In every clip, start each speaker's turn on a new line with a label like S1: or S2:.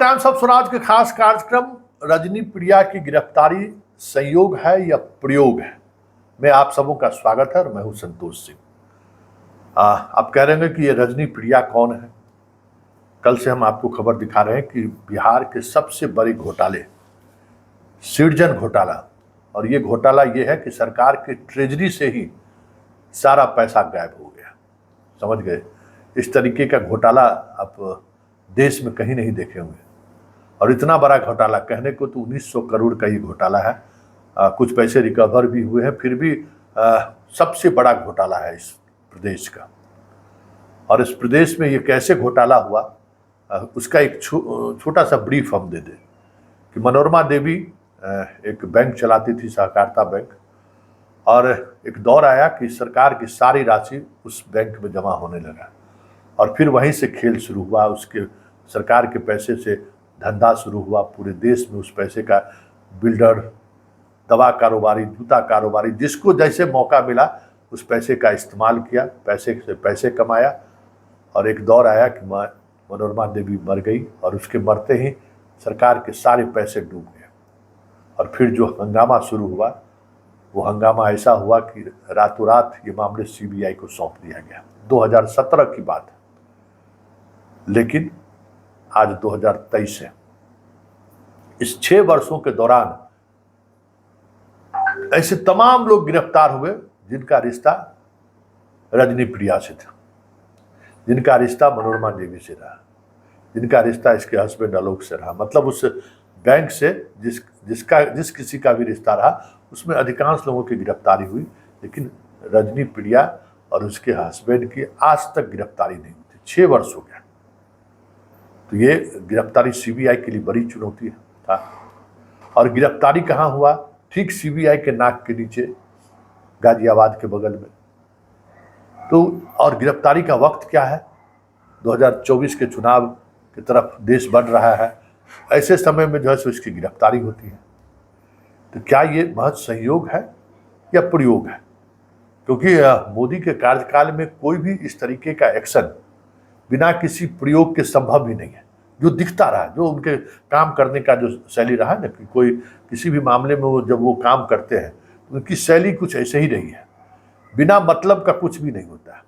S1: Times of Swaraj के खास कार्यक्रम रजनी प्रिया की गिरफ्तारी संयोग है या प्रयोग है में आप सबों का स्वागत है और मैं हूं संतोष सिंह। आप कह रहे हैं कि ये रजनी प्रिया कौन है। कल से हम आपको खबर दिखा रहे हैं कि बिहार के सबसे बड़े घोटाले सृजन घोटाला, और ये घोटाला ये है कि सरकार के ट्रेजरी से ही सारा पैसा गायब हो गया। समझ गए? इस तरीके का घोटाला आप देश में कहीं नहीं देखे होंगे। और इतना बड़ा घोटाला, कहने को तो 1900 करोड़ का ये घोटाला है। कुछ पैसे रिकवर भी हुए हैं, फिर भी सबसे बड़ा घोटाला है इस प्रदेश का। और इस प्रदेश में ये कैसे घोटाला हुआ उसका एक छोटा सा ब्रीफ हम दे दें कि मनोरमा देवी एक बैंक चलाती थी, सहकारिता बैंक, और एक दौर आया कि सरकार की सारी राशि उस बैंक में जमा होने लगा और फिर वहीं से खेल शुरू हुआ। उसके सरकार के पैसे से धंधा शुरू हुआ पूरे देश में। उस पैसे का बिल्डर, दवा कारोबारी, जूता कारोबारी, जिसको जैसे मौका मिला उस पैसे का इस्तेमाल किया, पैसे से पैसे कमाया। और एक दौर आया कि मनोरमा देवी मर गई और उसके मरते ही सरकार के सारे पैसे डूब गए। और फिर जो हंगामा शुरू हुआ वो हंगामा ऐसा हुआ कि रातों रात ये मामले सीबीआई को सौंप दिया गया। 2017 की बात है, लेकिन आज 2023 है। इस 6 वर्षों के दौरान ऐसे तमाम लोग गिरफ्तार हुए जिनका रिश्ता रजनी प्रिया से था, जिनका रिश्ता मनोरमा देवी से रहा, जिनका रिश्ता इसके हस्बैंड आलोक से रहा। मतलब उस बैंक से जिस किसी का भी रिश्ता रहा उसमें अधिकांश लोगों की गिरफ्तारी हुई, लेकिन रजनी प्रिया और उसके हस्बैंड की आज तक गिरफ्तारी नहीं हुई थी। 6 वर्ष हो गया। तो ये गिरफ्तारी सीबीआई के लिए बड़ी चुनौती था। और गिरफ्तारी कहाँ हुआ? ठीक सीबीआई के नाक के नीचे, गाजियाबाद के बगल में। तो और गिरफ्तारी का वक्त क्या है? 2024 के चुनाव की तरफ देश बढ़ रहा है। ऐसे समय में जो है सो इसकी गिरफ्तारी होती है। तो क्या ये महज संयोग है या प्रयोग है? क्योंकि मोदी के कार्यकाल में कोई भी इस तरीके का एक्शन बिना किसी प्रयोग के संभव ही नहीं है। जो दिखता रहा, जो उनके काम करने का जो शैली रहा ना, कि कोई किसी भी मामले में वो जब वो काम करते हैं उनकी शैली कुछ ऐसे ही रही है, बिना मतलब का कुछ भी नहीं होता है।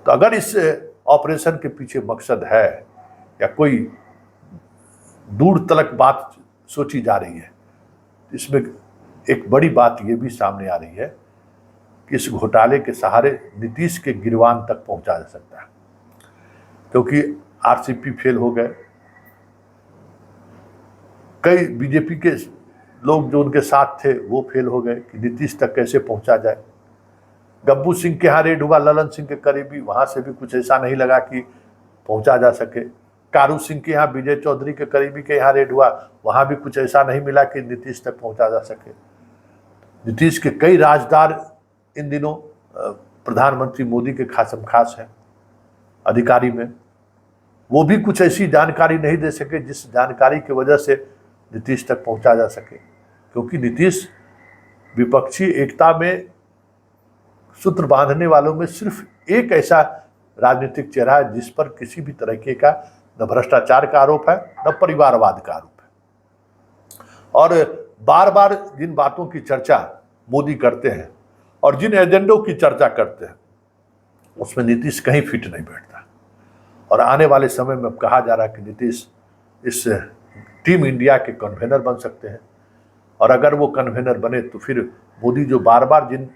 S1: तो अगर इस ऑपरेशन के पीछे मकसद है या कोई दूर तलक बात सोची जा रही है, इसमें एक बड़ी बात ये भी सामने आ रही है कि इस घोटाले के सहारे नीतीश के गिरवान तक पहुंचा जा सकता है। क्योंकि आरसीपी फेल हो गए, कई बीजेपी के लोग जो उनके साथ थे वो फेल हो गए कि नीतीश तक कैसे पहुंचा जाए। गब्बू सिंह के यहाँ रेड हुआ, ललन सिंह के करीबी, वहां से भी कुछ ऐसा नहीं लगा कि पहुंचा जा सके। कारू सिंह के यहाँ, विजय चौधरी के करीबी के यहाँ रेड हुआ, वहां भी कुछ ऐसा नहीं मिला कि नीतीश तक पहुंचा जा सके। नीतीश के कई राजदार इन दिनों प्रधानमंत्री मोदी के खासम खास हैं अधिकारी में, वो भी कुछ ऐसी जानकारी नहीं दे सके जिस जानकारी की वजह से नीतीश तक पहुंचा जा सके। क्योंकि नीतीश विपक्षी एकता में सूत्र बांधने वालों में सिर्फ एक ऐसा राजनीतिक चेहरा है जिस पर किसी भी तरीके का न भ्रष्टाचार का आरोप है न परिवारवाद का आरोप है। और बार बार जिन बातों की चर्चा मोदी करते हैं और जिन एजेंडों की चर्चा करते हैं उसमें नीतीश कहीं फिट नहीं बैठता। और आने वाले समय में अब कहा जा रहा है कि नीतीश इस टीम इंडिया के कन्वेनर बन सकते हैं। और अगर वो कन्वेनर बने तो फिर मोदी जो बार बार जिन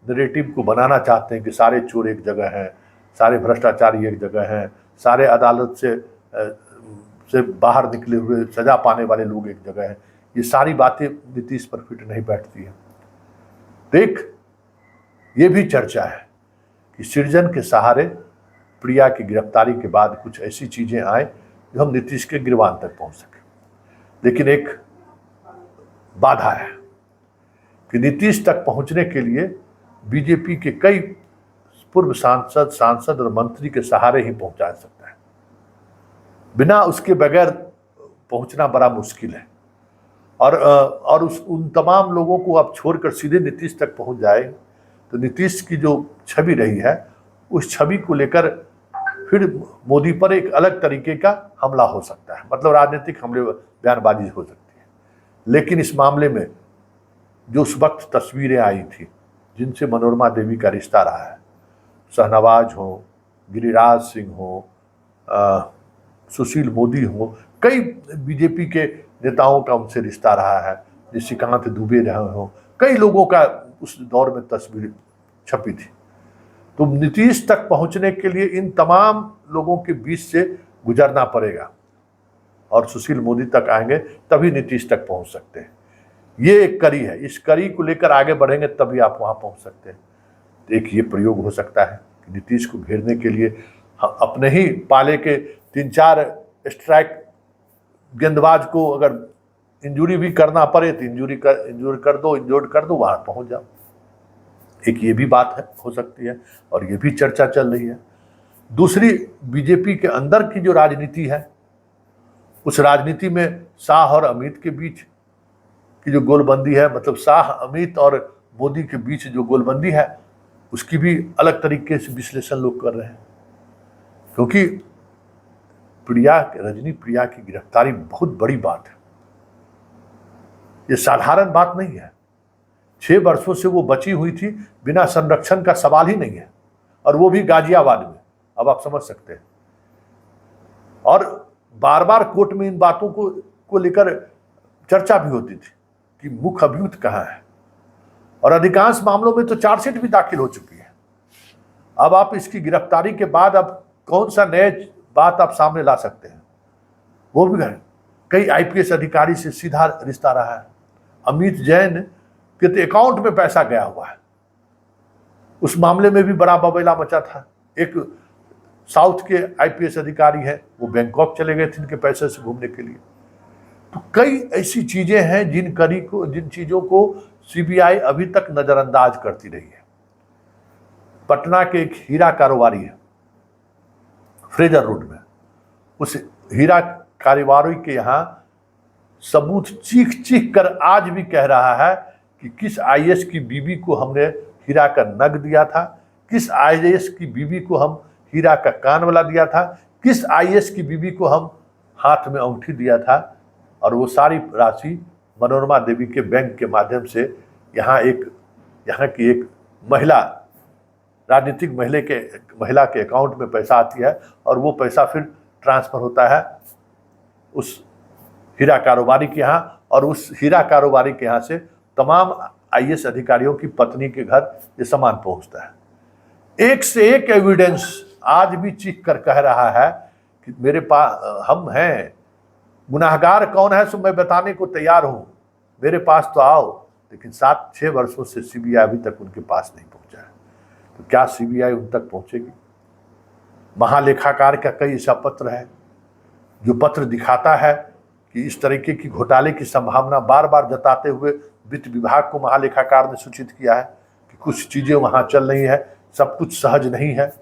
S1: नैरेटिव को बनाना चाहते हैं कि सारे चोर एक जगह हैं, सारे भ्रष्टाचारी एक जगह हैं, सारे अदालत से बाहर निकले हुए सजा पाने वाले लोग एक जगह हैं, ये सारी बातें नीतीश पर फिट नहीं बैठती हैं। देख, ये भी चर्चा है कि सृजन के सहारे प्रिया की गिरफ्तारी के बाद कुछ ऐसी चीजें आए जो हम नीतीश के गिरवान तक पहुंच सके। लेकिन एक बाधा है कि नीतीश तक पहुंचने के लिए बीजेपी के कई पूर्व सांसद और मंत्री के सहारे ही पहुंचा सकता है। बिना उसके बगैर पहुंचना बड़ा मुश्किल है। और उन तमाम लोगों को आप छोड़कर सीधे नीतीश तक पहुंच जाए तो नीतीश की जो छवि रही है उस छवि को लेकर फिर मोदी पर एक अलग तरीके का हमला हो सकता है, मतलब राजनीतिक हमले बयानबाजी हो सकती है। लेकिन इस मामले में जो उस वक्त तस्वीरें आई थी जिनसे मनोरमा देवी का रिश्ता रहा है, शाहनवाज हो, गिरिराज सिंह हो, सुशील मोदी हो, कई बीजेपी के नेताओं का उनसे रिश्ता रहा है, निशिकांत दुबे रहे हो, कई लोगों का उस दौर में तस्वीर छपी थी। तो नीतीश तक पहुंचने के लिए इन तमाम लोगों के बीच से गुजरना पड़ेगा और सुशील मोदी तक आएंगे तभी नीतीश तक पहुंच सकते हैं। ये एक कड़ी है, इस कड़ी को लेकर आगे बढ़ेंगे तभी आप वहां पहुंच सकते हैं। तो एक ये प्रयोग हो सकता है कि नीतीश को घेरने के लिए अपने ही पाले के 3-4 स्ट्राइक गेंदबाज को अगर इंजरी भी करना पड़े तो इंजोर्ड कर दो, वहां पहुंच जाओ। एक ये भी बात है, हो सकती है, और ये भी चर्चा चल रही है। दूसरी, बीजेपी के अंदर की जो राजनीति है, उस राजनीति में शाह और अमित के बीच की जो गोलबंदी है, मतलब शाह, अमित और मोदी के बीच जो गोलबंदी है, उसकी भी अलग तरीके से विश्लेषण लोग कर रहे हैं। क्योंकि रजनी प्रिया की गिरफ्तारी बहुत बड़ी बात है, ये साधारण बात नहीं है। 6 वर्षों से वो बची हुई थी, बिना संरक्षण का सवाल ही नहीं है, और वो भी गाजियाबाद में। अब आप समझ सकते हैं। और बार बार कोर्ट में इन बातों को लेकर चर्चा भी होती थी कि मुख्य अभियुक्त कहाँ है, और अधिकांश मामलों में तो चार्जशीट भी दाखिल हो चुकी है। अब आप इसकी गिरफ्तारी के बाद अब कौन सा नए बात आप सामने ला सकते हैं? वो भी कई आईपीएस अधिकारी से सीधा रिश्ता रहा है। अमित जैन के तो अकाउंट में पैसा गया हुआ है, उस मामले में भी बड़ा बबेला मचा था। एक साउथ के आईपीएस अधिकारी हैं, वो बैंकॉक चले गए थे इनके पैसे से घूमने के लिए। तो कई ऐसी चीजें हैं जिन चीजों को सीबीआई अभी तक नजरअंदाज करती रही है। पटना के एक हीरा कारोबारी है फ्रेजर रोड में, उस हीरा कारोबारी के यहाँ सबूत चीख चीख कर आज भी कह रहा है कि किस आईएएस की बीवी को हमने हीरा का नग दिया था, किस आईएएस की बीवी को हम हीरा का कान वाला दिया था, किस आईएएस की बीवी को हम हाथ में अंगूठी दिया था, और वो सारी राशि मनोरमा देवी के बैंक के माध्यम से यहाँ की एक महिला, राजनीतिक महिला के अकाउंट में पैसा आती है, और वो पैसा फिर ट्रांसफर होता है उस हीरा कारोबारी के यहाँ, और उस हीरा कारोबारी के यहाँ से तमाम आईएएस अधिकारियों की पत्नी के घर ये सामान पहुंचता है। एक से एक एविडेंस आज भी चीख कर कह रहा है कि मेरे पास हम हैं, गुनाहगार कौन है सो मैं बताने को तैयार हूं, मेरे पास तो आओ। लेकिन 7-6 वर्षों से सीबीआई अभी तक उनके पास नहीं पहुंचा है। तो क्या सीबीआई उन तक पहुंचेगी? महालेखाकार का कई ऐसा पत्र है जो पत्र दिखाता है कि इस तरीके की घोटाले की संभावना बार बार जताते हुए वित्त विभाग को महालेखाकार ने सूचित किया है कि कुछ चीजें वहां चल रही है, सब कुछ सहज नहीं है।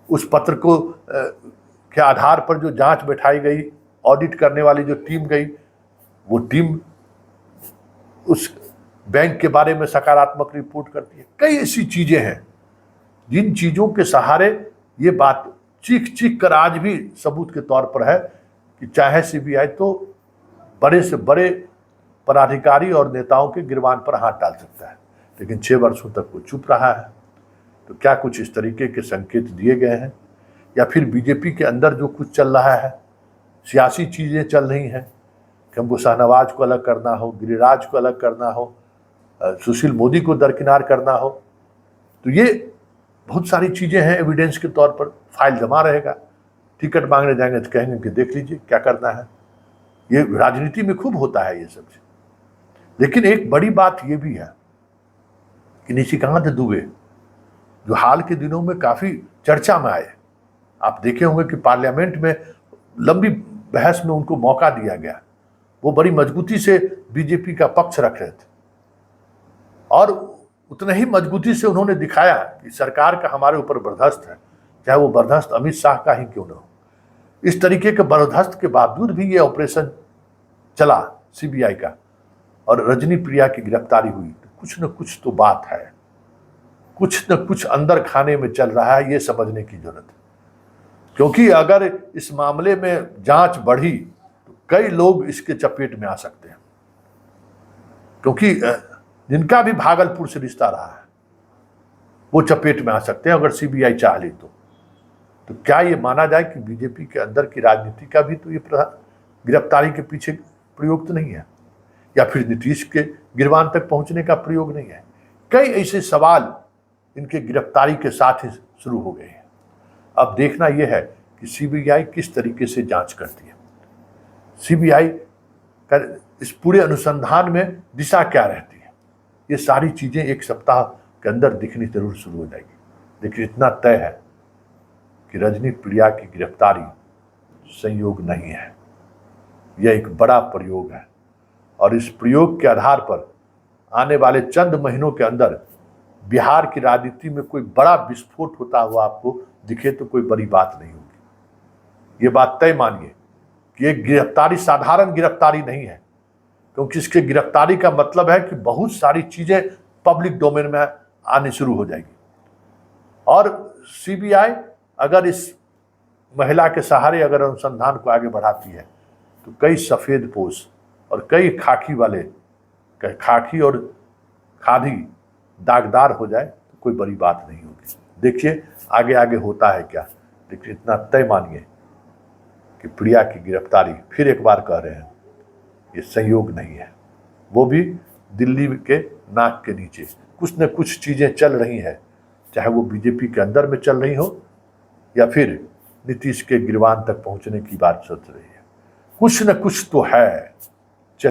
S1: उस पत्र को के आधार पर जो जांच बैठाई गई, ऑडिट करने वाली जो टीम गई, वो टीम उस बैंक के बारे में सकारात्मक रिपोर्ट करती है। कई ऐसी चीजें हैं जिन चीजों के सहारे ये बात चीख चीख कर आज भी सबूत के तौर पर है कि चाहे सीबीआई तो बड़े से बड़े पदाधिकारी और नेताओं के गिरबान पर हाथ डाल सकता है, लेकिन 6 वर्षों तक वो चुप रहा है। तो क्या कुछ इस तरीके के संकेत दिए गए हैं, या फिर बीजेपी के अंदर जो कुछ चल रहा है, सियासी चीज़ें चल रही हैं कि हमको शाहनवाज को अलग करना हो, गिरिराज को अलग करना हो, सुशील मोदी को दरकिनार करना हो, तो ये बहुत सारी चीज़ें हैं। एविडेंस के तौर पर फाइल जमा रहेगा, टिकट मांगने जाएंगे तो कहेंगे कि देख लीजिए क्या करना है। ये राजनीति में खूब होता है ये सब। लेकिन एक बड़ी बात ये भी है कि निशिकांत दुबे जो हाल के दिनों में काफ़ी चर्चा में आए, आप देखे होंगे कि पार्लियामेंट में लंबी बहस में उनको मौका दिया गया, वो बड़ी मजबूती से बीजेपी का पक्ष रख रहे थे, और उतने ही मजबूती से उन्होंने दिखाया कि सरकार का हमारे ऊपर बर्दाश्त है, चाहे वो बर्दाश्त अमित शाह का ही क्यों न हो। इस तरीके के बर्दाश्त के बावजूद भी ये ऑपरेशन चला सीबीआई का, और रजनी प्रिया की गिरफ्तारी हुई। तो कुछ न कुछ तो बात है, कुछ न कुछ अंदर खाने में चल रहा है, ये समझने की जरूरत है। क्योंकि अगर इस मामले में जांच बढ़ी तो कई लोग इसके चपेट में आ सकते हैं, क्योंकि जिनका भी भागलपुर से रिश्ता रहा है वो चपेट में आ सकते हैं अगर सीबीआई चाह ली तो क्या ये माना जाए कि बीजेपी के अंदर की राजनीति का भी तो ये गिरफ्तारी के पीछे प्रयोग तो नहीं है, या फिर नीतीश के गिरबान तक पहुंचने का प्रयोग नहीं है? कई ऐसे सवाल इनके गिरफ्तारी के साथ ही शुरू हो गए हैं। अब देखना यह है कि सीबीआई किस तरीके से जांच करती है, सीबीआई का इस पूरे अनुसंधान में दिशा क्या रहती है। ये सारी चीजें एक सप्ताह के अंदर दिखनी जरूर शुरू हो जाएगी। लेकिन इतना तय है कि रजनी प्रिया की गिरफ्तारी संयोग नहीं है, यह एक बड़ा प्रयोग है, और इस प्रयोग के आधार पर आने वाले चंद महीनों के अंदर बिहार की राजनीति में कोई बड़ा विस्फोट होता हुआ आपको दिखे तो कोई बड़ी बात नहीं होगी। ये बात तय मानिए कि एक गिरफ्तारी साधारण गिरफ्तारी नहीं है, क्योंकि इसके गिरफ्तारी का मतलब है कि बहुत सारी चीजें पब्लिक डोमेन में आनी शुरू हो जाएगी। और सीबीआई अगर इस महिला के सहारे अगर अनुसंधान को आगे बढ़ाती है तो कई सफेद पोश और कई खाकी और खादी दागदार हो जाए तो कोई बड़ी बात नहीं होगी। देखिए आगे आगे होता है क्या, लेकिन इतना तय मानिए कि प्रिया की गिरफ्तारी, फिर एक बार कह रहे हैं, ये संयोग नहीं है। वो भी दिल्ली के नाक के नीचे कुछ न कुछ चीजें चल रही हैं, चाहे वो बीजेपी के अंदर में चल रही हो या फिर नीतीश के गिरबान तक पहुंचने की बात सोच रही है। कुछ न कुछ तो है।